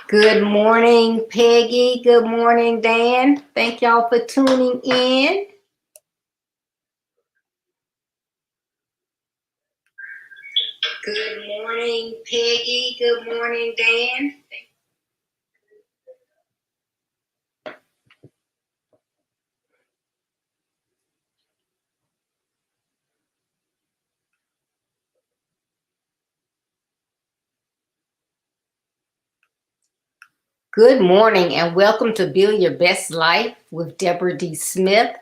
Good morning, Peggy. Good morning, Dan. Thank y'all for tuning in. Good morning, Peggy. Good morning, Dan. Good morning and welcome to Build Your Best Life with Deborah D. Smith.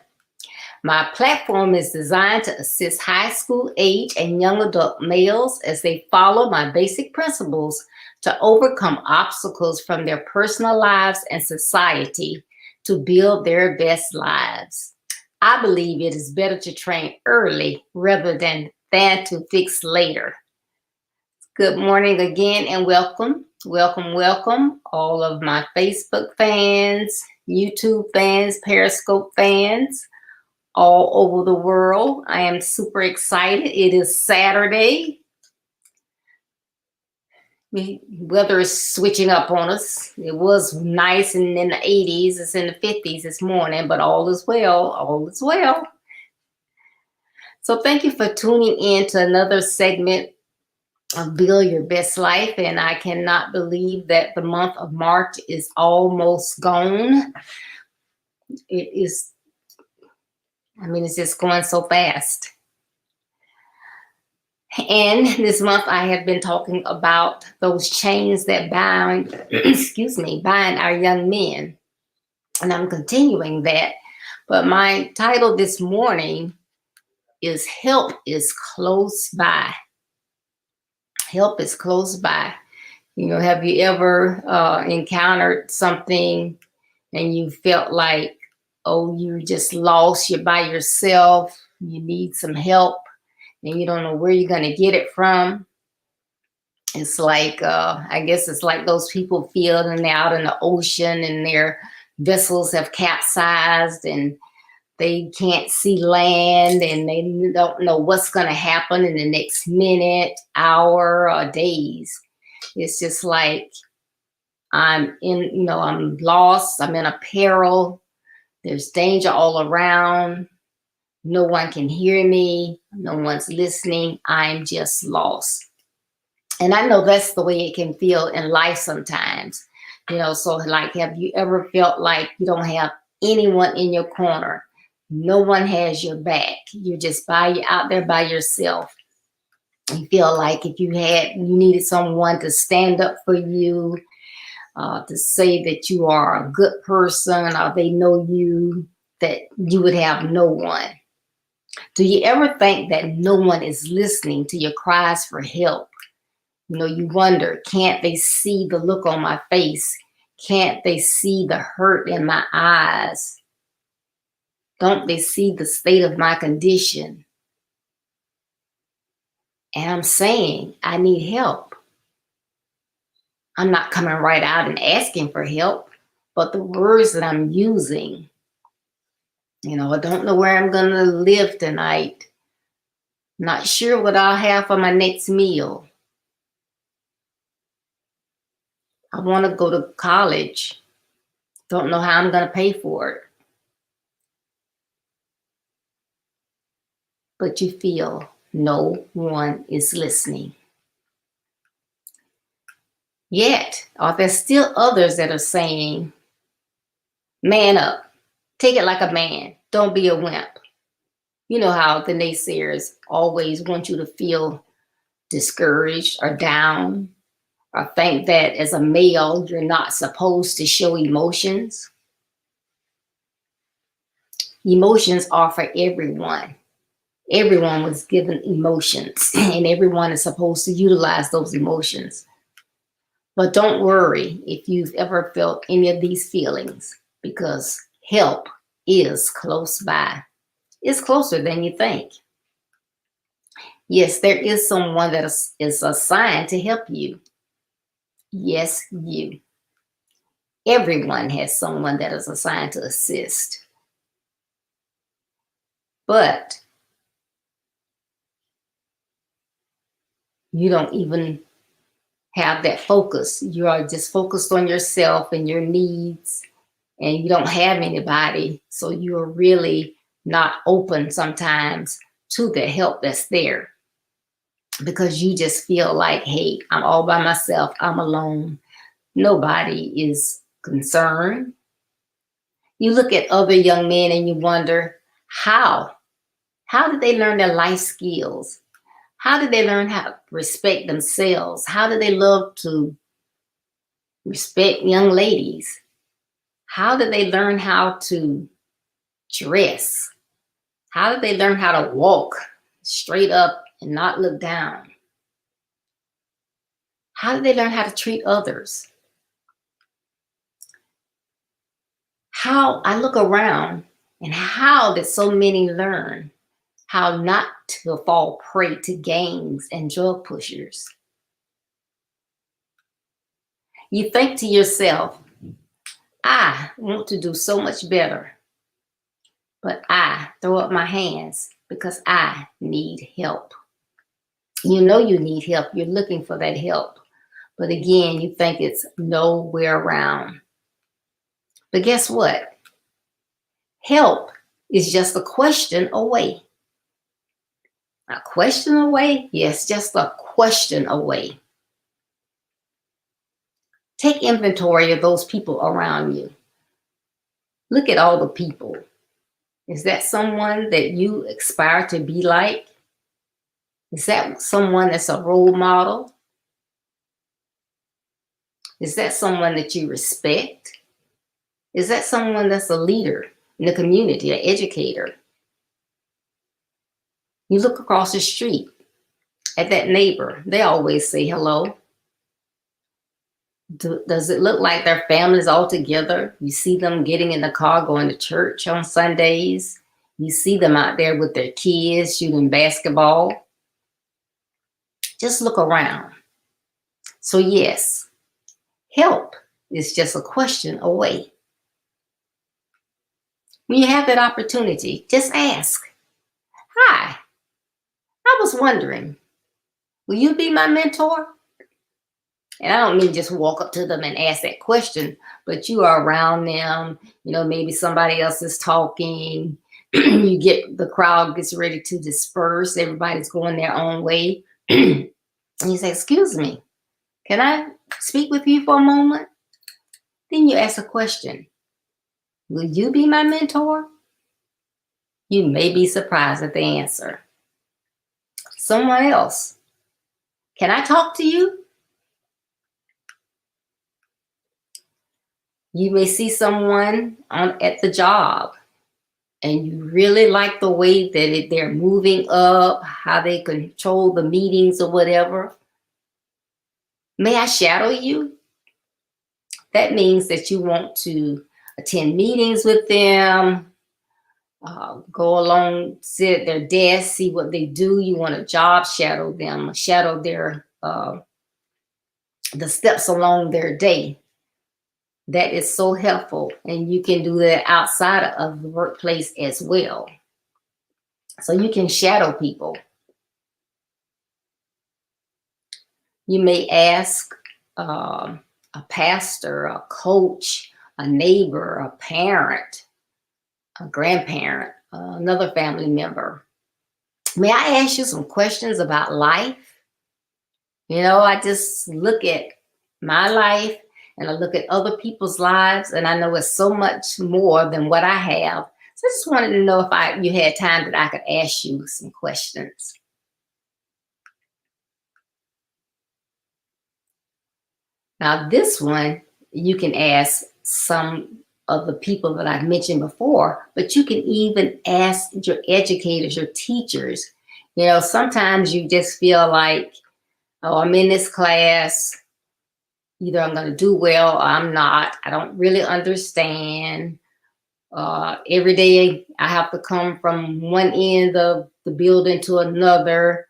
My platform is designed to assist high school age and young adult males as they follow my basic principles to overcome obstacles from their personal lives and society to build their best lives. I believe it is better to train early rather than to fix later. Good morning again and welcome. Welcome, all of my Facebook fans, YouTube fans, Periscope fans, all over the world. I am super excited. It is Saturday. Weather is switching up on us. It was nice and in the 80s. It's in the 50s this morning, but all is well. All is well. So thank you for tuning in to another segment of Build Your Best Life. And I cannot believe that the month of March is almost gone. It is, it's just going so fast. And this month I have been talking about those chains that bind, bind our young men. And I'm continuing that. But my title this morning is Help is Close By. Help is close by. Have you ever encountered something and you felt like, oh, you're just lost, you're by yourself, you need some help, and you don't know where you're going to get it from? It's like, I guess it's like those people feel and they're out in the ocean and their vessels have capsized and they can't see land and they don't know what's going to happen in the next minute, hour, or days. It's just like I'm lost. I'm in a peril. There's danger all around. No one can hear me. No one's listening. I'm just lost. And I know that's the way it can feel in life sometimes. So like, have you ever felt like you don't have anyone in your corner? No one has your back. You're just out there by yourself. You feel like if you needed someone to stand up for you, to say that you are a good person, or they know you, that you would have no one. Do you ever think that no one is listening to your cries for help? You wonder, can't they see the look on my face? Can't they see the hurt in my eyes? Don't they see the state of my condition? And I'm saying, I need help. I'm not coming right out and asking for help, but the words that I'm using, I don't know where I'm going to live tonight. Not sure what I'll have for my next meal. I want to go to college. Don't know how I'm going to pay for it. But you feel no one is listening. Yet, are there still others that are saying, man up, take it like a man, don't be a wimp? You know how the naysayers always want you to feel discouraged or down, or think that as a male, you're not supposed to show emotions. Emotions are for everyone. Everyone was given emotions, and everyone is supposed to utilize those emotions. But don't worry if you've ever felt any of these feelings, because help is close by. It's closer than you think. Yes, there is someone that is assigned to help you. Yes, you. Everyone has someone that is assigned to assist. But you don't even have that focus. You are just focused on yourself and your needs, and you don't have anybody. So you're really not open sometimes to the help that's there, because you just feel like, hey, I'm all by myself. I'm alone. Nobody is concerned. You look at other young men and you wonder, how? How did they learn their life skills? How did they learn how to respect themselves? How did they love to respect young ladies? How did they learn how to dress? How did they learn how to walk straight up and not look down? How did they learn how to treat others? How I look around, and how did so many learn how not to fall prey to gangs and drug pushers? You think to yourself, I want to do so much better, but I throw up my hands because I need help. You know you need help. You're looking for that help. But again, you think it's nowhere around. But guess what? Help is just a question away. A question away? Yes, just a question away. Take inventory of those people around you. Look at all the people. Is that someone that you aspire to be like? Is that someone that's a role model? Is that someone that you respect? Is that someone that's a leader in the community, an educator? You look across the street at that neighbor. They always say hello. Does it look like their family's all together? You see them getting in the car, going to church on Sundays. You see them out there with their kids shooting basketball. Just look around. So yes, help is just a question away. When you have that opportunity, just ask. Hi, I was wondering, will you be my mentor? And I don't mean just walk up to them and ask that question, but you are around them. You know, maybe somebody else is talking. You get the crowd gets ready to disperse. Everybody's going their own way. And you say, excuse me, can I speak with you for a moment? Then you ask a question. Will you be my mentor? You may be surprised at the answer. Someone else. Can I talk to you? You may see someone at the job, and you really like the way that they're moving up, how they control the meetings or whatever. May I shadow you? That means that you want to attend meetings with them, go along, sit at their desk, see what they do. You want to job shadow them, shadow their the steps along their day. That is so helpful, and you can do that outside of the workplace as well. So you can shadow people. You may ask a pastor, a coach, a neighbor, a parent, a grandparent, another family member. May I ask you some questions about life? You know, I just look at my life and I look at other people's lives, and I know it's so much more than what I have. So I just wanted to know if you had time that I could ask you some questions. Now, this one, you can ask some of the people that I've mentioned before, but you can even ask your educators, your teachers. You know, sometimes you just feel like, oh, I'm in this class. Either I'm going to do well or I'm not. I don't really understand. Every day I have to come from one end of the building to another,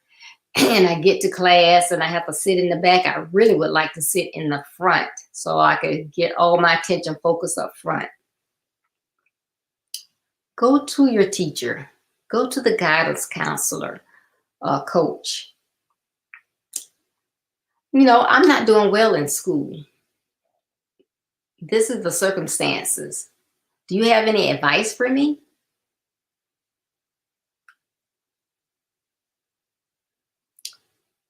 and I get to class and I have to sit in the back. I really would like to sit in the front so I could get all my attention focused up front. Go to your teacher. Go to the guidance counselor, coach. I'm not doing well in school. This is the circumstances. Do you have any advice for me?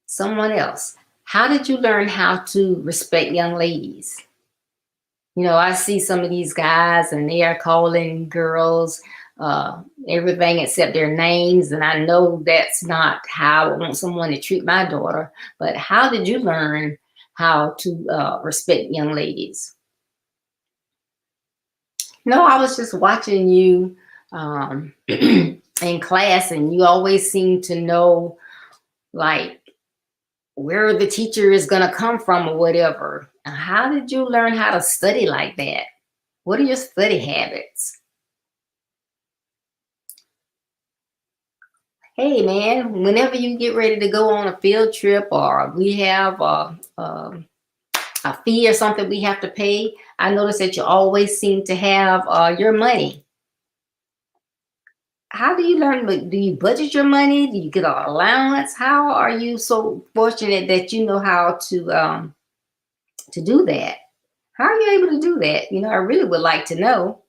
Someone else. How did you learn how to respect young ladies? I see some of these guys and they are calling girls everything except their names. And I know that's not how I want someone to treat my daughter. But how did you learn how to respect young ladies? I was just watching you in class, and you always seem to know, like, where the teacher is going to come from or whatever. How did you learn how to study like that? What are your study habits? Hey, man, whenever you get ready to go on a field trip or we have a fee or something we have to pay, I notice that you always seem to have your money. How do you learn? Do you budget your money? Do you get an allowance? How are you so fortunate that you know how to do that? How are you able to do that? I really would like to know.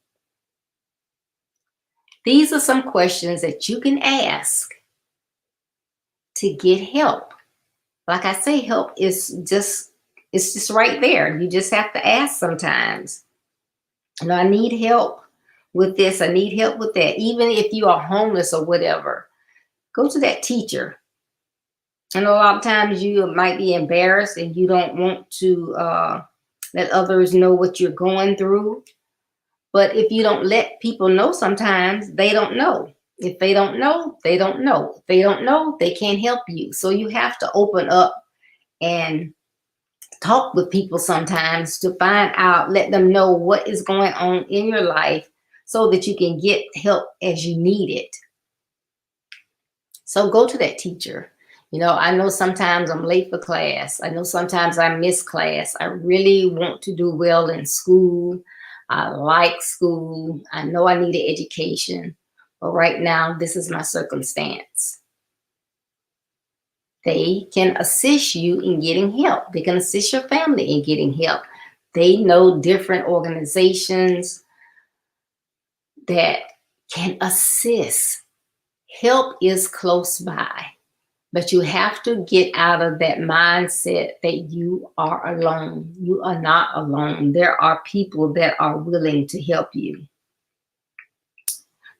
These are some questions that you can ask to get help. Like I say, help is just right there. You just have to ask sometimes. I need help with this. I need help with that. Even if you are homeless or whatever, go to that teacher. And a lot of times you might be embarrassed and you don't want to let others know what you're going through. But if you don't let people know, sometimes they don't know. If they don't know, they don't know. If they don't know, they can't help you. So you have to open up and talk with people sometimes to find out, let them know what is going on in your life so that you can get help as you need it. So go to that teacher. I know sometimes I'm late for class. I know sometimes I miss class. I really want to do well in school. I like school. I know I need an education. But right now, this is my circumstance. They can assist you in getting help. They can assist your family in getting help. They know different organizations that can assist. Help is close by. But you have to get out of that mindset that you are alone. You are not alone. There are people that are willing to help you.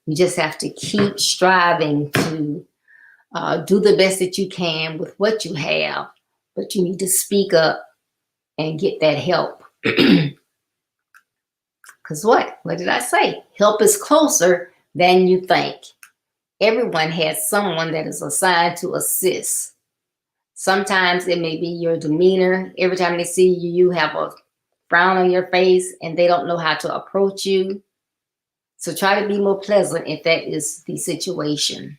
You just have to keep striving to do the best that you can with what you have. But you need to speak up and get that help. Because what did I say? Help is closer than you think. Everyone has someone that is assigned to assist. Sometimes it may be your demeanor. Every time they see you, you have a frown on your face and they don't know how to approach you. So try to be more pleasant if that is the situation.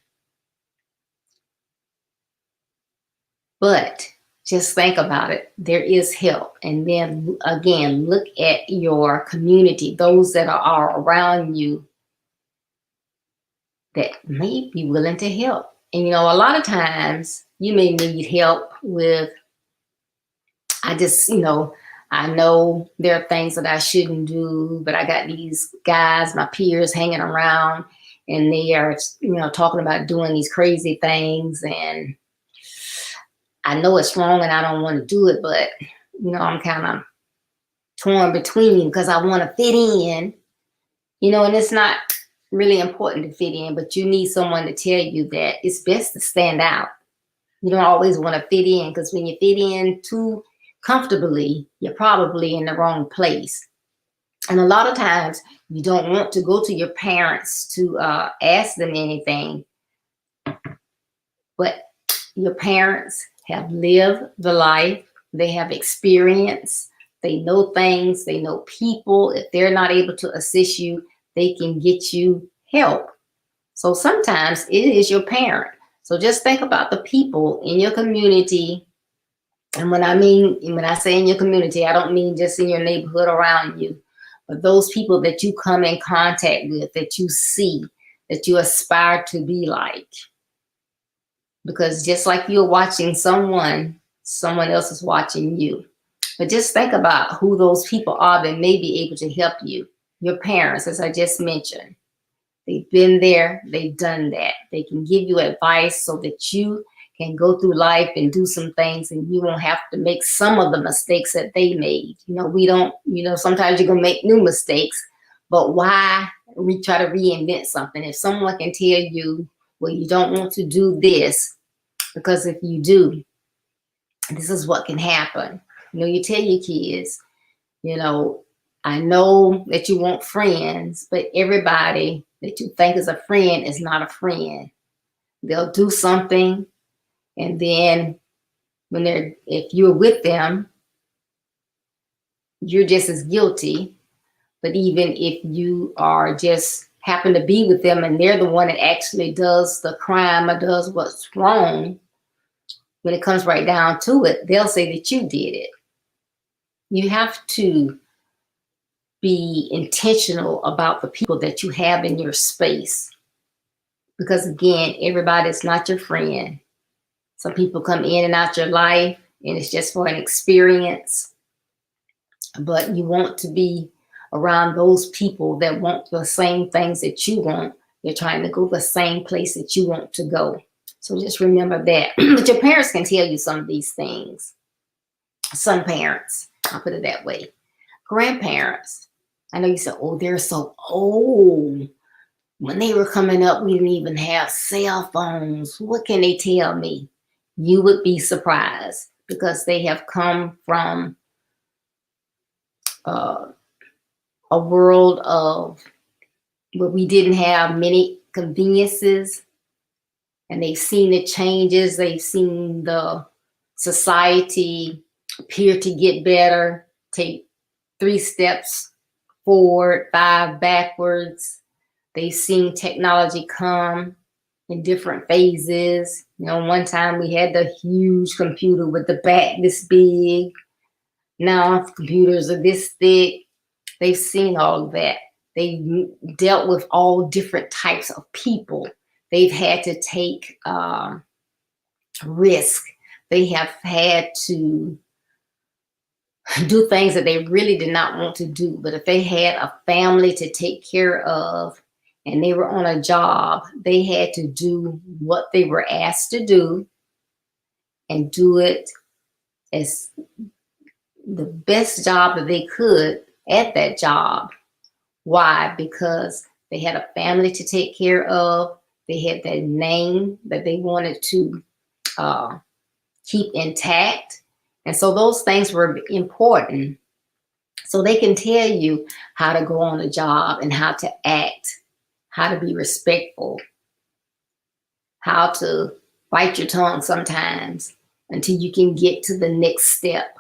But just think about it. There is help. And then again, look at your community, those that are around you that may be willing to help. And a lot of times you may need help with, I know there are things that I shouldn't do, but I got these guys, my peers hanging around, and they are, talking about doing these crazy things. And I know it's wrong and I don't want to do it, but, I'm kind of torn between because I want to fit in, and it's not really important to fit in, but you need someone to tell you that it's best to stand out. You don't always want to fit in, because when you fit in too comfortably, you're probably in the wrong place. And a lot of times you don't want to go to your parents to ask them anything, but your parents have lived the life, they have experience, they know things, they know people. If they're not able to assist you, they can get you help. So sometimes it is your parent. So just think about the people in your community. And when I say in your community, I don't mean just in your neighborhood around you, but those people that you come in contact with, that you see, that you aspire to be like. Because just like you're watching someone else is watching you. But just think about who those people are that may be able to help you. Your parents, as I just mentioned. They've been there, they've done that. They can give you advice so that you can go through life and do some things and you won't have to make some of the mistakes that they made. Sometimes you're gonna make new mistakes, but why we try to reinvent something? If someone can tell you, well, you don't want to do this, because if you do, this is what can happen. You tell your kids, I know that you want friends, but everybody that you think is a friend is not a friend. They'll do something, and then if you're with them, you're just as guilty. But even if you are just happen to be with them and they're the one that actually does the crime or does what's wrong, when it comes right down to it, they'll say that you did it. You have to be intentional about the people that you have in your space. Because again, everybody's not your friend. Some people come in and out your life and it's just for an experience. But you want to be around those people that want the same things that you want. They're trying to go the same place that you want to go. So just remember that. But your parents can tell you some of these things. Some parents, I'll put it that way. Grandparents, I know you said, oh, they're so old. When they were coming up, we didn't even have cell phones. What can they tell me? You would be surprised, because they have come from a world of where we didn't have many conveniences, and they've seen the changes. They've seen the society appear to get better, take 3 steps forward, 5 backwards. They've seen technology come in different phases. One time we had the huge computer with the back this big. Now computers are this thick. They've seen all of that. They've dealt with all different types of people. They've had to take risk. They have had to do things that they really did not want to do. But if they had a family to take care of and they were on a job, they had to do what they were asked to do and do it as the best job that they could at that job. Why? Because they had a family to take care of. They had that name that they wanted to keep intact. And so those things were important. So they can tell you how to go on a job and how to act, how to be respectful, how to bite your tongue sometimes until you can get to the next step.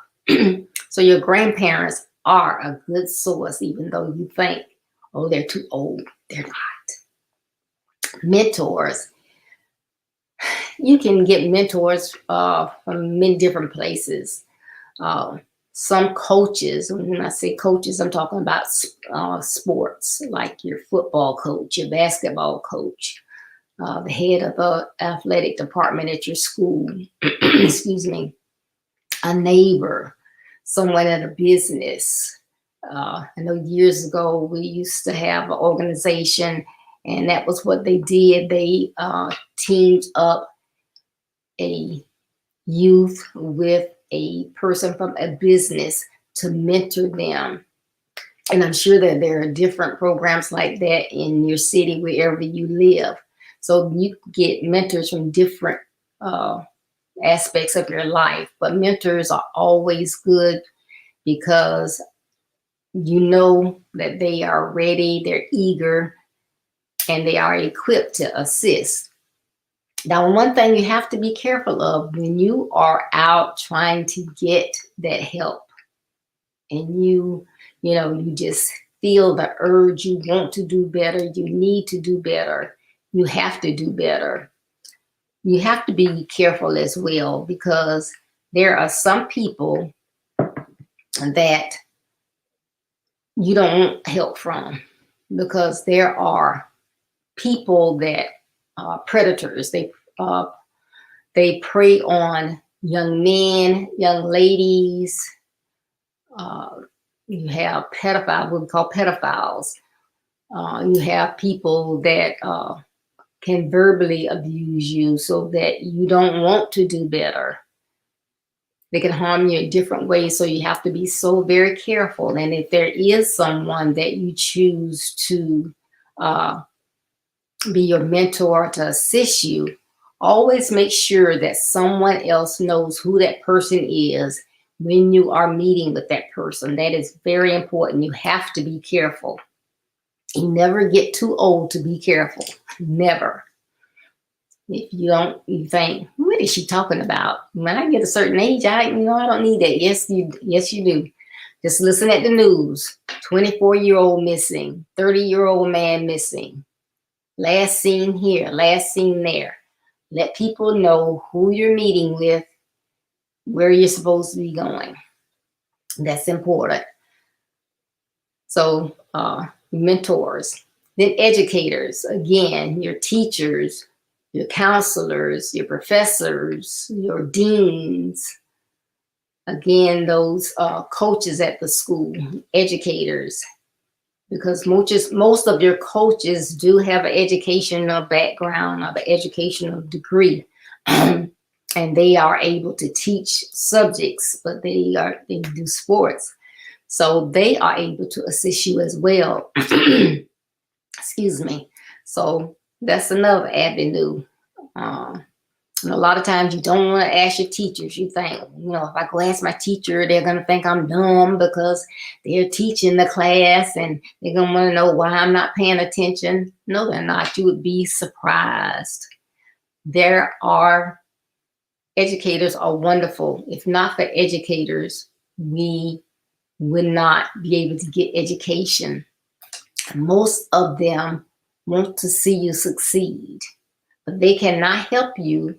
So your grandparents are a good source, even though you think, oh, they're too old. They're not. Mentors. You can get mentors from many different places. Some coaches, when I say coaches, I'm talking about sports, like your football coach, your basketball coach, the head of the athletic department at your school, excuse me, a neighbor, someone at a business. I know years ago we used to have an organization, and that was what they did. They teamed up a youth with a person from a business to mentor them. And I'm sure that there are different programs like that in your city, wherever you live. So you get mentors from different aspects of your life. But mentors are always good because you know that they are ready, they're eager, and they are equipped to assist. Now, one thing you have to be careful of when you are out trying to get that help, and you just feel the urge, you want to do better, you need to do better, you have to do better. You have to be careful as well, because there are some people that you don't want help from, because there are people that are predators. They prey on young men, young ladies. You have pedophiles, what we call pedophiles. You have people that can verbally abuse you so that you don't want to do better. They can harm you in different ways, so you have to be so very careful. And if there is someone that you choose to be your mentor, to assist you, always make sure that someone else knows who that person is when you are meeting with that person. That is very important. You have to be careful. You never get too old to be careful. Never. If you don't, you think, what is she talking about? When I get a certain age, I don't need that. Yes, you do. Just listen at the news. 24-year-old missing, 30-year-old man missing. Last seen here, last seen there. Let people know who you're meeting with, where you're supposed to be going. That's important. So, mentors. Then educators, again, your teachers, your counselors, your professors, your deans, again, those coaches at the school, educators, because most of your coaches do have an educational background, of an educational degree, and they are able to teach subjects, but they do sports, so they are able to assist you as well. Excuse me. So that's another avenue. And a lot of times you don't want to ask your teachers. You think, if I go ask my teacher, they're going to think I'm dumb because they're teaching the class and they're going to want to know why I'm not paying attention. No, they're not. You would be surprised. Educators are wonderful. If not for educators, we would not be able to get education. Most of them want to see you succeed, but they cannot help you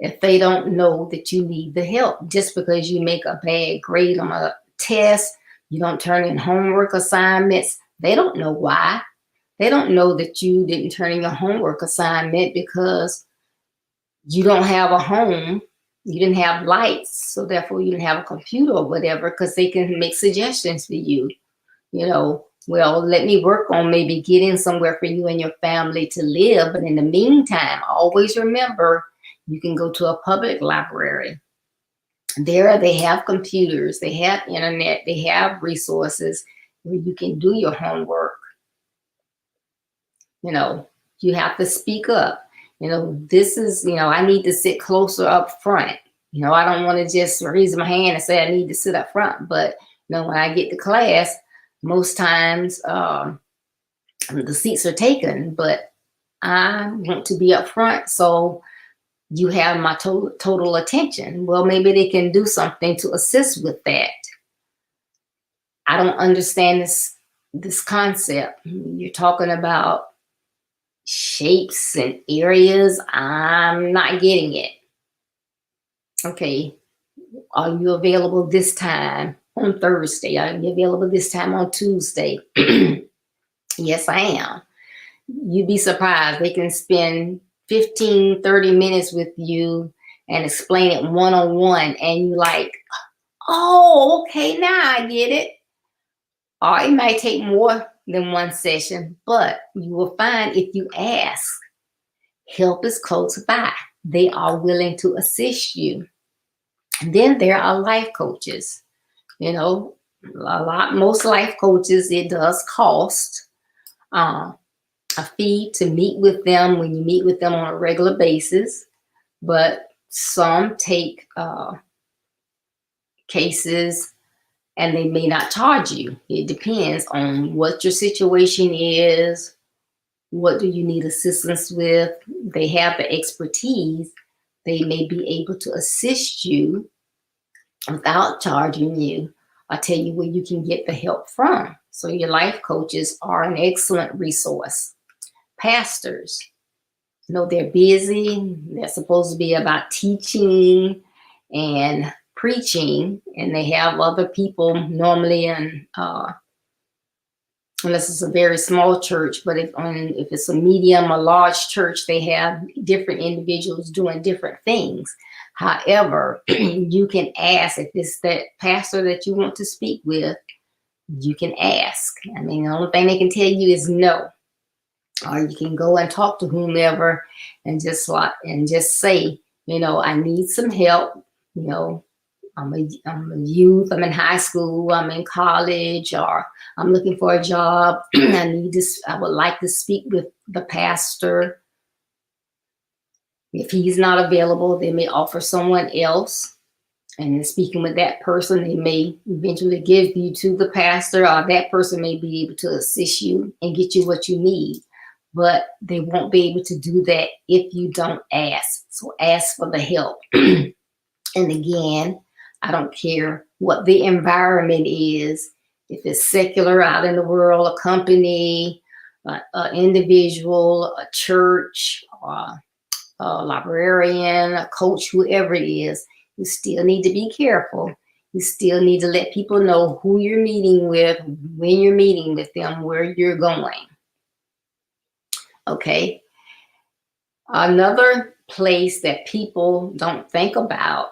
if they don't know that you need the help. Just because you make a bad grade on a test, you don't turn in homework assignments, they don't know why. They don't know that you didn't turn in your homework assignment because you don't have a home, you didn't have lights, so therefore you didn't have a computer or whatever, because they can make suggestions for you. Well, let me work on maybe getting somewhere for you and your family to live. But in the meantime, always remember, you can go to a public library. There they have computers, they have internet, they have resources where you can do your homework. You have to speak up. This is, I need to sit closer up front. I don't want to just raise my hand and say I need to sit up front. But, when I get to class, most times the seats are taken, but I want to be up front, so you have my total attention. Well, maybe they can do something to assist with that. I don't understand this concept. You're talking about shapes and areas. I'm not getting it. Okay, are you available this time on Thursday? Are you available this time on Tuesday? Yes, I am. You'd be surprised. They can spend 15, 30 minutes with you and explain it one-on-one, and you're like, oh, okay, now I get it. Or it might take more than one session, but you will find if you ask, help is close by. They are willing to assist you. And then there are life coaches. Most life coaches, it does cost a fee to meet with them when you meet with them on a regular basis, but some take cases and they may not charge you. It depends on what your situation is, what do you need assistance with. They have the expertise. They may be able to assist you without charging you, or tell you where you can get the help from. So your life coaches are an excellent resource. Pastors, they're busy. They're supposed to be about teaching and preaching, and they have other people normally in, unless it's a very small church, but if it's a medium or large church, they have different individuals doing different things. However, you can ask if it's that pastor that you want to speak with, you can ask. I mean, the only thing they can tell you is no. Or you can go and talk to whomever and just say, I need some help. I'm a youth, I'm in high school, I'm in college, or I'm looking for a job. I would like to speak with the pastor. If he's not available, they may offer someone else. And in speaking with that person, they may eventually give you to the pastor, or that person may be able to assist you and get you what you need. But they won't be able to do that if you don't ask. So ask for the help. And again, I don't care what the environment is. If it's secular out in the world, a company, an individual, a church, or a librarian, a coach, whoever it is, you still need to be careful. You still need to let people know who you're meeting with, when you're meeting with them, where you're going. Okay. Another place that people don't think about,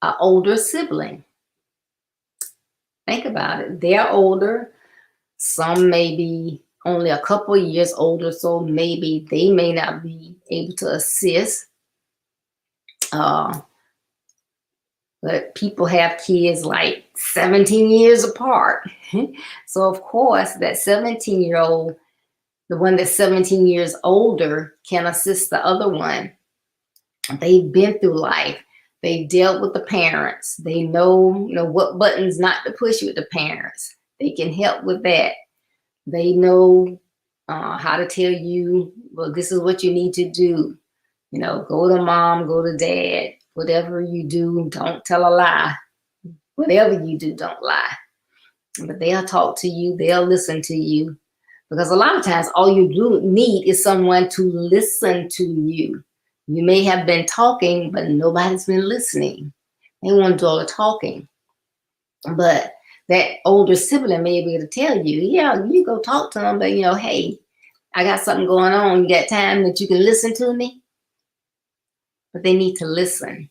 an older sibling. Think about it. They're older. Some may be only a couple of years older, so maybe they may not be able to assist. But people have kids like 17 years apart. So of course, that 17-year-old, the one that's 17 years older, can assist the other one. They've been through life. They've dealt with the parents. They know, what buttons not to push with the parents. They can help with that. They know how to tell you, well, this is what you need to do. Go to mom, go to dad. Whatever you do, don't tell a lie. Whatever you do, don't lie. But they'll talk to you. They'll listen to you. Because a lot of times, all you do need is someone to listen to you. You may have been talking, but nobody's been listening. They want to do all the talking. But that older sibling may be able to tell you, yeah, you go talk to them, but hey, I got something going on. You got time that you can listen to me? But they need to listen.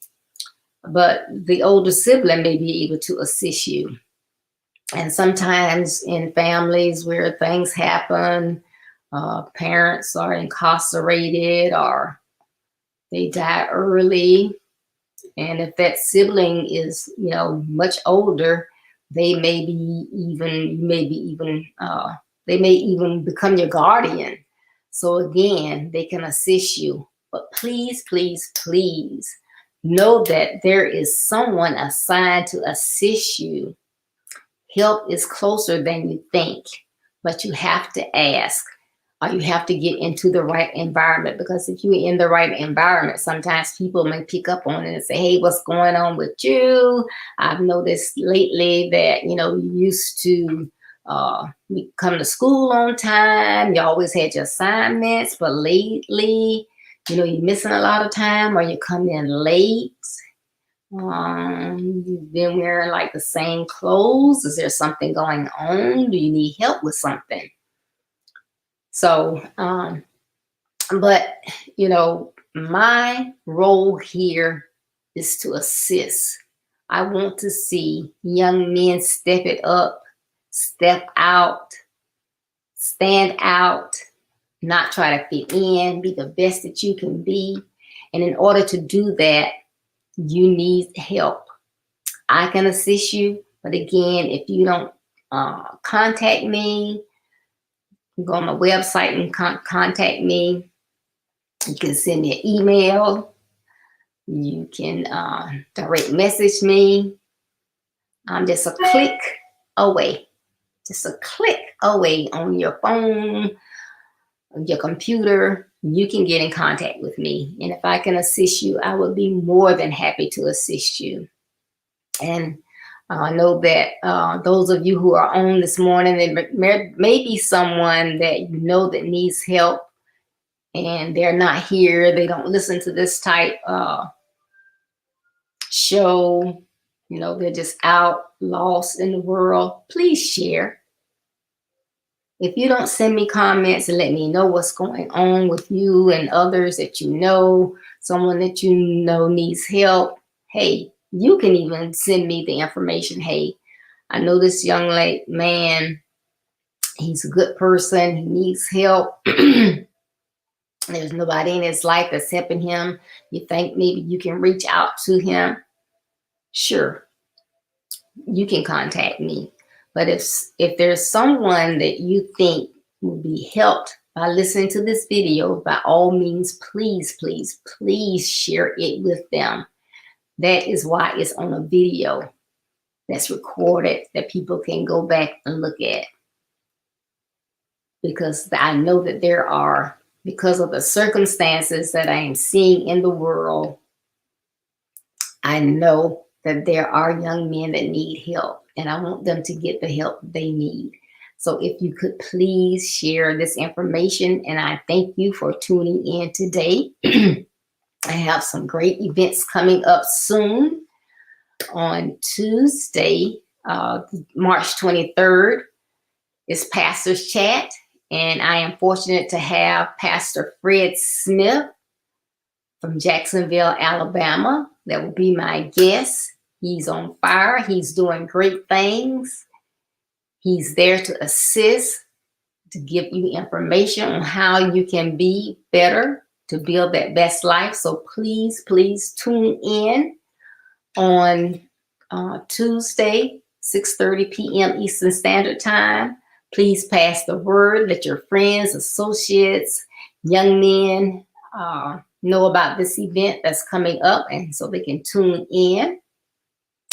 But the older sibling may be able to assist you. And sometimes in families where things happen, parents are incarcerated or they die early. And if that sibling is, much older, they may even become your guardian. So again, they can assist you. But please, please, please know that there is someone assigned to assist you. Help is closer than you think, but you have to ask. Or you have to get into the right environment, because if you're in the right environment, sometimes people may pick up on it and say, hey, what's going on with you? I've noticed lately that, you used to come to school on time. You always had your assignments, but lately, you're missing a lot of time, or you come in late. You've been wearing like the same clothes. Is there something going on? Do you need help with something? So, but, my role here is to assist. I want to see young men step it up, step out, stand out, not try to fit in, be the best that you can be. And in order to do that, you need help. I can assist you, but again, if you don't contact me, go on my website and contact me. You can send me an email. You can direct message me. I'm just a click away. Just a click away on your phone, your computer. You can get in contact with me. And if I can assist you, I would be more than happy to assist you. And I know that those of you who are on this morning, there may be someone that you know that needs help, and they're not here. They don't listen to this type show. You know, they're just out lost in the world. Please share. If you don't send me comments and let me know what's going on with you and others that you know, someone that you know needs help, hey, you can even send me the information. Hey, I know this young man, he's a good person, he needs help. There's nobody in his life that's helping him. You think maybe you can reach out to him? Sure, you can contact me. But if there's someone that you think will be helped by listening to this video, by all means, please, please, please share it with them. That is why it's on a video that's recorded that people can go back and look at. Because I know that there are, because of the circumstances that I am seeing in the world, I know that there are young men that need help, and I want them to get the help they need. So if you could please share this information, and I thank you for tuning in today. I have some great events coming up soon. On Tuesday, March 23rd, is Pastor's Chat, and I am fortunate to have Pastor Fred Smith from Jacksonville, Alabama. That will be my guest. He's on fire. He's doing great things. He's there to assist, to give you information on how you can be better, to build that best life. So please, please tune in on Tuesday, 6:30 p.m. Eastern Standard Time. Please pass the word. Let your friends, associates, young men know about this event that's coming up, and so they can tune in.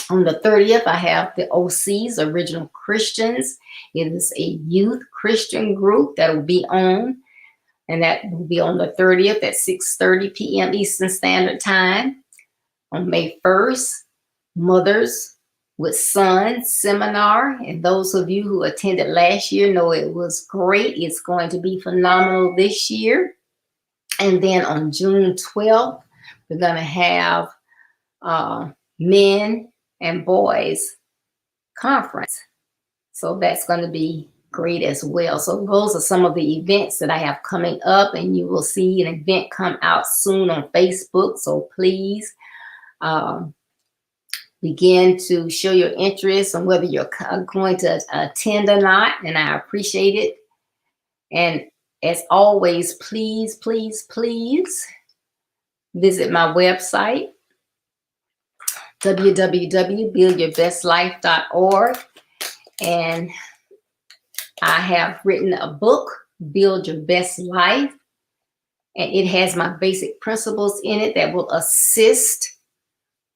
On the 30th, I have the OCs, Original Christians. It is a youth Christian group that will be on, and that will be on the 30th at 6:30 p.m. Eastern Standard Time. On May 1st, Mothers with Sons seminar, and those of you who attended last year know it was great. It's going to be phenomenal this year. And then on June 12th, we're going to have men and boys conference. So that's going to be great as well. So those are some of the events that I have coming up, and you will see an event come out soon on Facebook. So please begin to show your interest on whether you're going to attend or not, and I appreciate it. And as always, please, please, please visit my website, www.buildyourbestlife.org. And I have written a book, Build Your Best Life, and it has my basic principles in it that will assist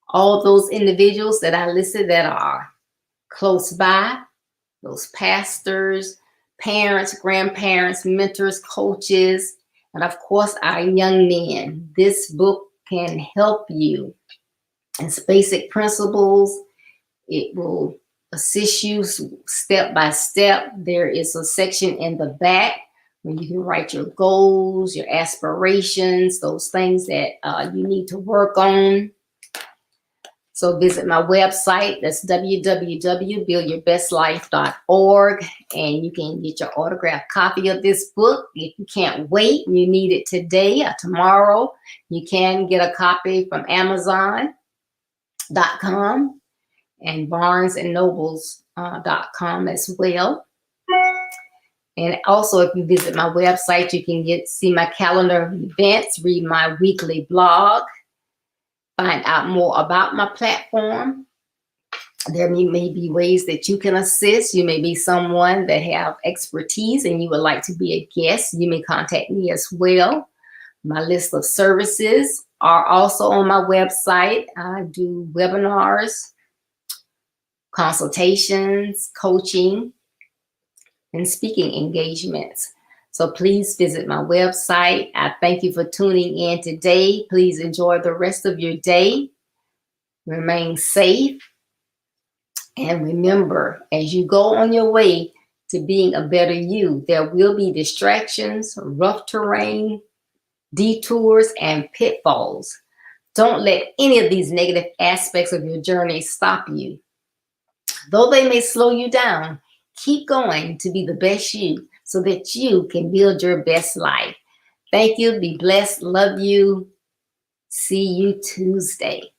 all those individuals that I listed that are close by, those pastors, parents, grandparents, mentors, coaches, and of course our young men. This book can help you. It's basic principles. It will assist you step by step. There is a section in the back where you can write your goals, your aspirations, those things that you need to work on. So visit my website. That's www.buildyourbestlife.org, and you can get your autographed copy of this book. If you can't wait and you need it today or tomorrow, you can get a copy from Amazon.com and BarnesandNobles.com as well. And also, if you visit my website, you can see my calendar of events, read my weekly blog, find out more about my platform. There may be ways that you can assist. You may be someone that have expertise and you would like to be a guest. You may contact me as well. My list of services are also on my website. I do webinars, consultations, coaching, and speaking engagements. So please visit my website. I thank you for tuning in today. Please enjoy the rest of your day. Remain safe And remember, as you go on your way to being a better you, there will be distractions, rough terrain, detours, and pitfalls. Don't let any of these negative aspects of your journey stop you. Though they may slow you down, keep going to be the best you so that you can build your best life. Thank you. Be blessed. Love you. See you Tuesday.